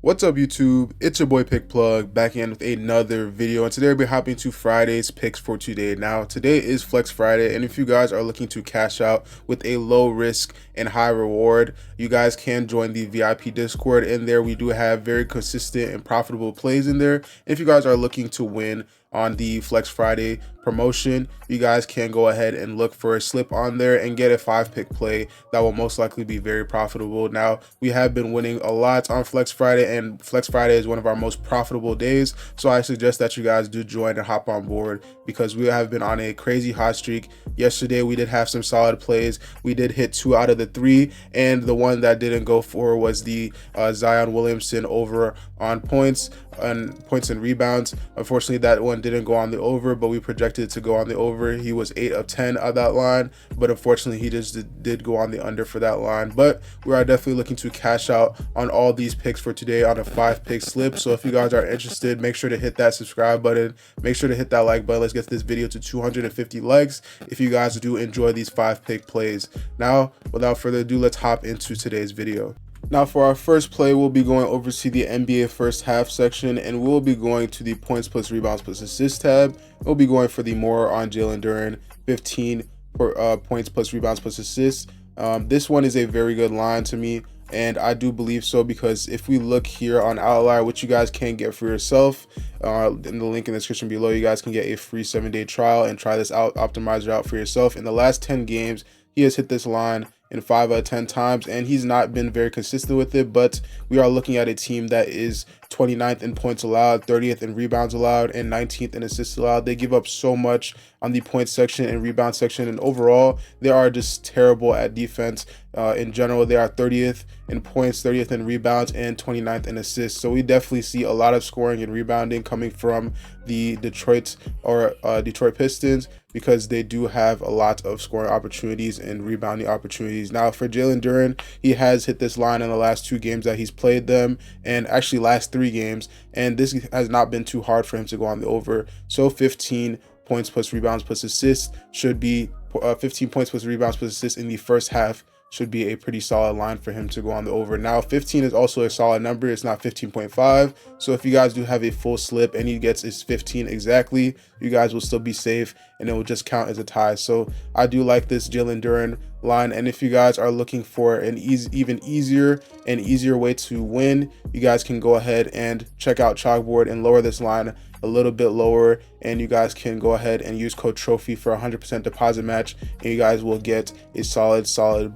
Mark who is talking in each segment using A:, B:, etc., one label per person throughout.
A: What's up YouTube? It's your boy Pick Plug back in with another video, and today we'll be hopping to Friday's picks for today. Now today is Flex Friday, and if you guys are looking to cash out with a low risk and high reward, you guys can join the VIP Discord. In there we do have very consistent and profitable plays in there. If you guys are looking to win on the Flex Friday promotion, you guys can go ahead and look for a slip on there and get a 5-pick play that will most likely be very profitable. Now we have been winning a lot on Flex Friday, and Flex Friday is one of our most profitable days, so I suggest that you guys do join and hop on board because we have been on a crazy hot streak. Yesterday we did have some solid plays. We did hit 2 out of the 3, and the one that didn't go for was the Zion Williamson over on points and rebounds. Unfortunately that one didn't go on the over, but we projected it to go on the over. He was 8 of 10 of that line, but unfortunately he just did go on the under for that line. But we are definitely looking to cash out on all these picks for today on a 5-pick slip. So if you guys are interested, make sure to hit that subscribe button, make sure to hit that like button. Let's get this video to 250 likes if you guys do enjoy these 5-pick plays. Now without further ado, let's hop into today's video. Now for our first play, we'll be going over to the NBA first half section, and we'll be going to the points plus rebounds plus assists tab. We'll be going for the more on Jaylen Duren, 15 points plus rebounds plus assists. This one is a very good line to me, and I do believe so because if we look here on Outlier, which you guys can get for yourself, in the link in the description below, you guys can get a free 7-day trial and try this out, optimizer out for yourself. In the last 10 games, he has hit this line in 5 out of 10 times, and he's not been very consistent with it, but we are looking at a team that is 29th in points allowed, 30th in rebounds allowed, and 19th in assists allowed. They give up so much on the points section and rebound section, and overall they are just terrible at defense. In general, they are 30th in points, 30th in rebounds, and 29th in assists. So we definitely see a lot of scoring and rebounding coming from the Detroit Pistons, because they do have a lot of scoring opportunities and rebounding opportunities. Now for Jaylen Duren, he has hit this line in the last 2 games that he's played them, and actually last 3 games, and this has not been too hard for him to go on the over. So 15 points plus rebounds plus assists should be 15 points plus rebounds plus assists in the first half should be a pretty solid line for him to go on the over. Now 15 is also a solid number. It's not 15.5, so if you guys do have a full slip and he gets his 15 exactly, you guys will still be safe and it will just count as a tie. So I do like this Jaylen Duren line, and if you guys are looking for an even easier way to win, you guys can go ahead and check out Chalkboard and lower this line a little bit lower, and you guys can go ahead and use code trophy for 100% deposit match, and you guys will get a solid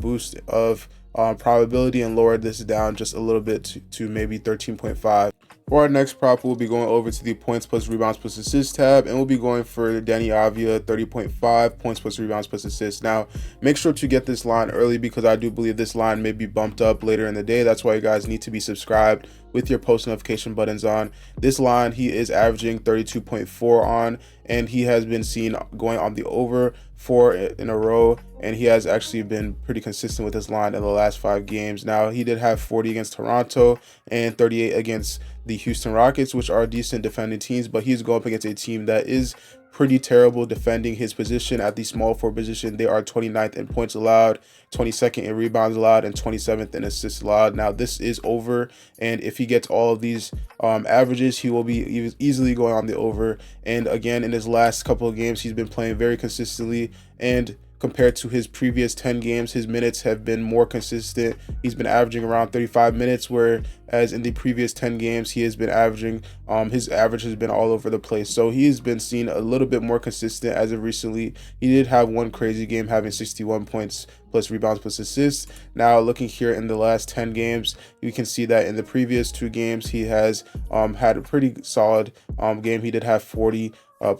A: boost of probability, and lower this down just a little bit to maybe 13.5. For our next prop, we'll be going over to the points plus rebounds plus assists tab, and we'll be going for Deni Avdija, 30.5 points plus rebounds plus assists. Now make sure to get this line early because I do believe this line may be bumped up later in the day. That's why you guys need to be subscribed with your post notification buttons on. This line he is averaging 32.4 on, and he has been seen going on the over 4 in a row, and he has actually been pretty consistent with this line in the last 5 games. Now he did have 40 against Toronto and 38 against the Houston Rockets, which are decent defending teams, but he's going up against a team that is pretty terrible defending his position at the small forward position. They are 29th in points allowed, 22nd in rebounds allowed, and 27th in assists allowed. Now this is over, and if he gets all of these averages, he will be easily going on the over. And again, in his last couple of games, he's been playing very consistently, and compared to his previous 10 games, his minutes have been more consistent. He's been averaging around 35 minutes, whereas in the previous 10 games, he has been averaging, his average has been all over the place. So he has been seen a little bit more consistent as of recently. He did have one crazy game having 61 points plus rebounds plus assists. Now looking here in the last 10 games, you can see that in the previous 2 games, he has had a pretty solid game. He did have 40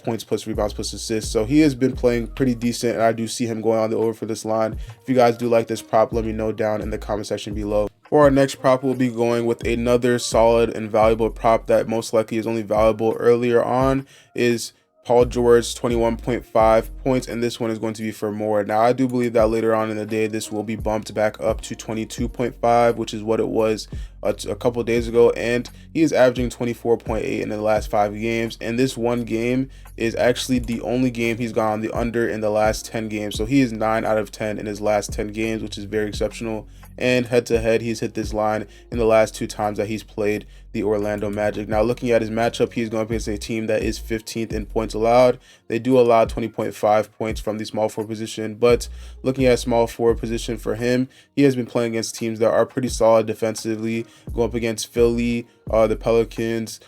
A: points plus rebounds plus assists, so he has been playing pretty decent, and I do see him going on the over for this line. If you guys do like this prop, let me know down in the comment section below. For our next prop, we'll be going with another solid and valuable prop that most likely is only valuable earlier on, is Paul George, 21.5 points, and this one is going to be for more. Now I do believe that later on in the day this will be bumped back up to 22.5, which is what it was a couple of days ago, and he is averaging 24.8 in the last 5 games, and this one game is actually the only game he's gone on the under in the last 10 games. So he is 9 out of 10 in his last 10 games, which is very exceptional. and head to head, he's hit this line in the last 2 times that he's played the Orlando Magic. Now, looking at his matchup, he's going up against a team that is 15th in points allowed. They do allow 20.5 points from the small forward position, but looking at small forward position for him, he has been playing against teams that are pretty solid defensively, going up against Philly, the Pelicans,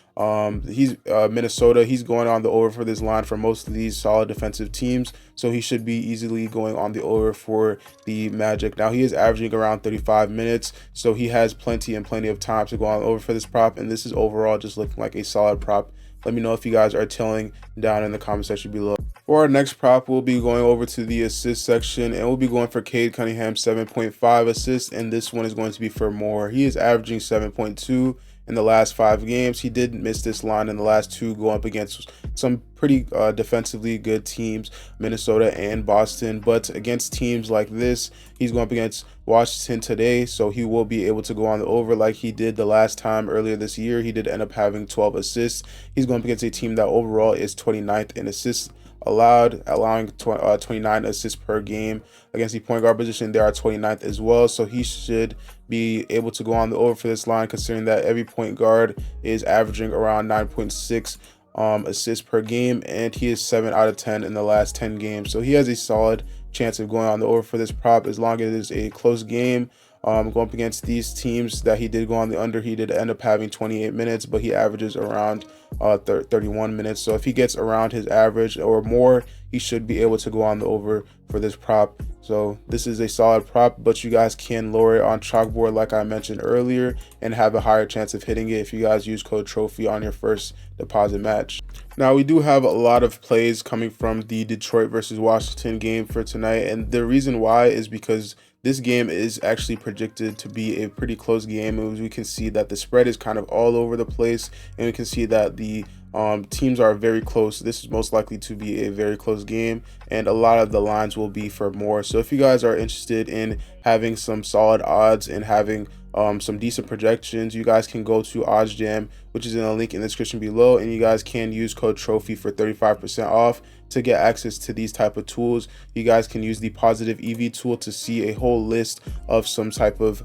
A: he's Minnesota. He's going on the over for this line for most of these solid defensive teams, so he should be easily going on the over for the Magic. Now, he is averaging around 35 minutes, so he has plenty of time to go on over for this prop, and this is overall just looking like a solid prop. Let me know if you guys are tailing down in the comment section below. For our next prop, we'll be going over to the assist section, and we'll be going for Cade Cunningham 7.5 assists, and this one is going to be for more. He is averaging 7.2 in the last 5 games. He did miss this line in the last 2, going up against some pretty defensively good teams, Minnesota and Boston. But against teams like this, he's going up against Washington today, so he will be able to go on the over like he did the last time earlier this year. He did end up having 12 assists. He's going up against a team that overall is 29th in assists allowed, allowing 29 assists per game. Against the point guard position, they are 29th as well, so he should be able to go on the over for this line, considering that every point guard is averaging around 9.6 assists per game, and he is 7 out of 10 in the last 10 games. So he has a solid chance of going on the over for this prop as long as it is a close game. Going up against these teams that he did go on the under, he did end up having 28 minutes, but he averages around 31 minutes. So if he gets around his average or more, he should be able to go on the over for this prop. So this is a solid prop, but you guys can lower it on chalkboard like I mentioned earlier and have a higher chance of hitting it if you guys use code TROPHY on your first deposit match. Now, we do have a lot of plays coming from the Detroit versus Washington game for tonight, and the reason why is because this game is actually projected to be a pretty close game. As we can see that the spread is kind of all over the place, and we can see that the teams are very close. This is most likely to be a very close game, and a lot of the lines will be for more. So if you guys are interested in having some solid odds and having some decent projections, you guys can go to OddsJam, which is in a link in the description below, and you guys can use code TROPHY for 35% off to get access to these type of tools. You guys can use the positive EV tool to see a whole list of some type of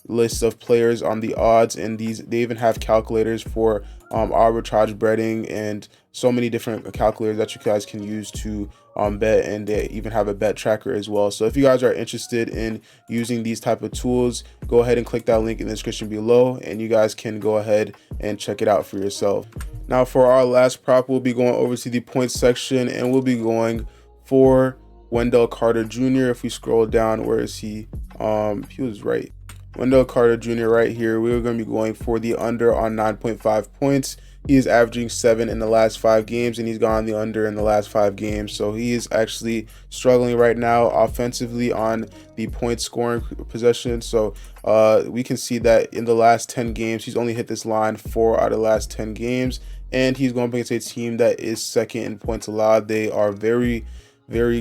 A: list of players on the odds, and they even have calculators for arbitrage betting and so many different calculators that you guys can use to bet, and they even have a bet tracker as well. So if you guys are interested in using these type of tools, go ahead and click that link in the description below, and you guys can go ahead and check it out for yourself. Now, for our last prop, we'll be going over to the points section, and we'll be going for Wendell Carter Jr. If we scroll down, where is he? He was right. Wendell Carter Jr. right here. We're going to be going for the under on 9.5 points. He is averaging 7 in the last 5 games, and he's gone the under in the last 5 games. So he is actually struggling right now offensively on the point scoring possession. So we can see that in the last 10 games, he's only hit this line 4 out of the last 10 games, and he's going up against a team that is second in points allowed. They are very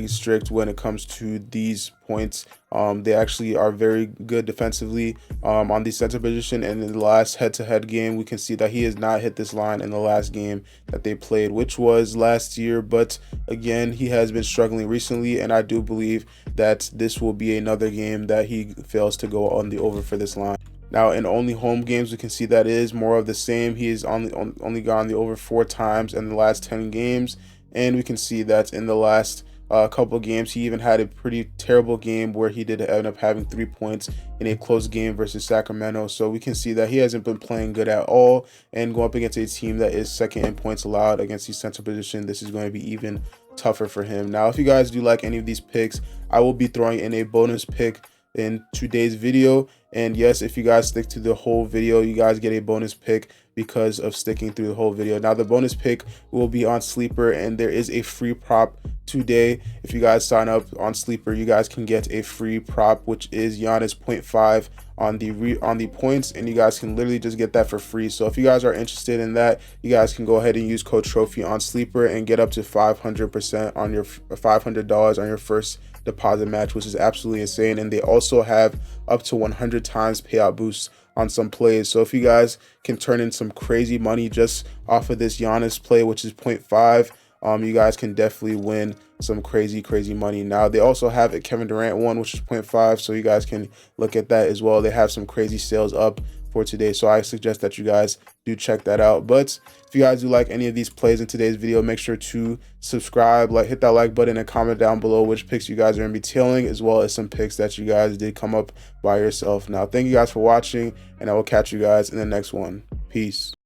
A: strict when it comes to these points. They actually are very good defensively on the center position, and in the last head-to-head game, we can see that he has not hit this line in the last game that they played, which was last year. But again, he has been struggling recently, and I do believe that this will be another game that he fails to go on the over for this line. Now, in only home games, we can see that is more of the same. He has only gone the over 4 times in the last 10 games, and we can see that in the last couple games, he even had a pretty terrible game where he did end up having 3 points in a close game versus Sacramento. So we can see that he hasn't been playing good at all, and going up against a team that is second in points allowed against the center position, this is going to be even tougher for him. Now, if you guys do like any of these picks, I will be throwing in a bonus pick in today's video, and yes, if you guys stick to the whole video, you guys get a bonus pick because of sticking through the whole video. Now, the bonus pick will be on Sleeper, and there is a free prop today. If you guys sign up on Sleeper, you guys can get a free prop, which is Giannis 0.5 on the points, and you guys can literally just get that for free. So if you guys are interested in that, you guys can go ahead and use code TROPHY on Sleeper and get up to 500% on your $500 on your first deposit match, which is absolutely insane. And they also have up to 100 times payout boosts on some plays. So if you guys can turn in some crazy money just off of this Giannis play, which is 0.5, you guys can definitely win some crazy money. Now they also have a Kevin Durant one, which is 0.5, so you guys can look at that as well. They have some crazy sales up for today, so I suggest that you guys do check that out. But if you guys do like any of these plays in today's video, make sure to subscribe, hit that like button, and comment down below which picks you guys are gonna be tailing, as well as some picks that you guys did come up by yourself. Now thank you guys for watching, and I will catch you guys in the next one. Peace.